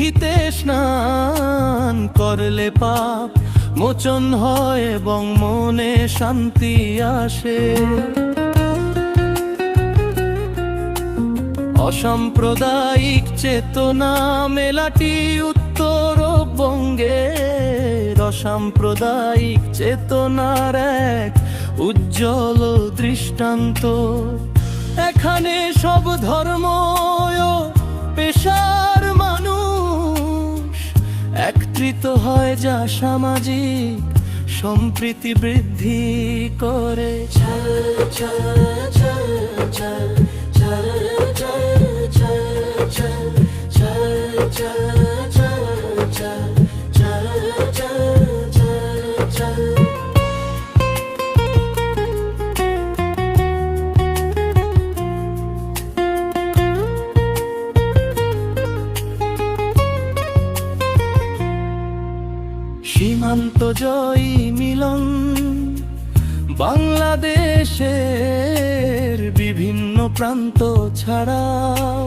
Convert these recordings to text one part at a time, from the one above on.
দিঘিতে স্নান করলে পাপ মোচন হয় এবং মনে শান্তি আসে। অসাম্প্রদায়িক চেতনা মেলাটি উত্তরবঙ্গের অসাম্প্রদায়িক চেতনার এক উজ্জ্বল দৃষ্টান্ত। এখানে সব ধর্ম ও পেশার মানুষ একত্রিত হয়, যা সামাজিক সম্প্রীতি বৃদ্ধি করে। সীমান্ত জয়ী মিলন বাংলাদেশের বিভিন্ন প্রান্ত ছাড়াও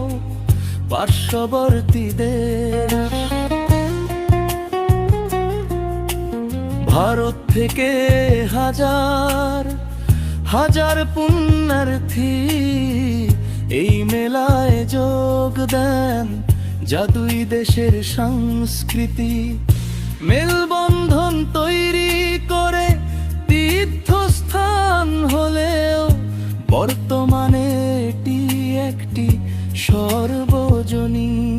পার্শ্ববর্তী দেশ। ভারত থেকে হাজার হাজার পুণ্যার্থী এই মেলায় যোগ দেন, যা দুই দেশের সংস্কৃতি মেলবন্ধন তৈরি করে। তীর্থস্থান হলেও বর্তমানে এটি একটি সর্বজনীন।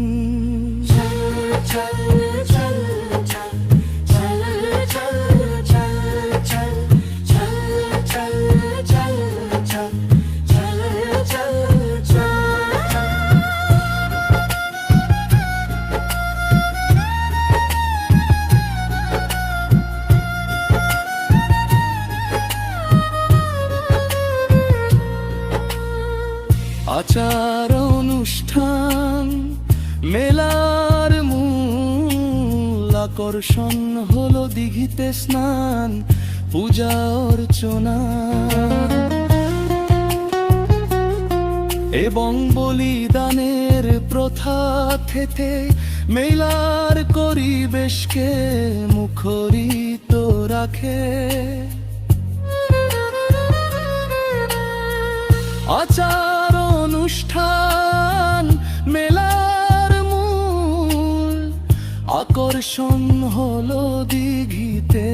আচার অনুষ্ঠান মেলার মূল আকর্ষণ হলো দিঘিতে স্নান, পূজা অর্চনা এবং বলিদানের প্রথা থেকে মেলার পরিবেশকে মুখরিত রাখে। আচার অনুষ্ঠান মেলার মূল আকর্ষণ হলো দিঘিতে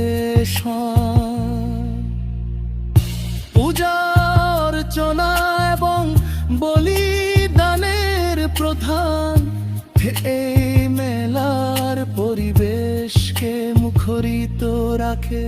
পূজা অর্চনা এবং বলিদানের প্রধান। এই মেলার পরিবেশকে মুখরিত রাখে।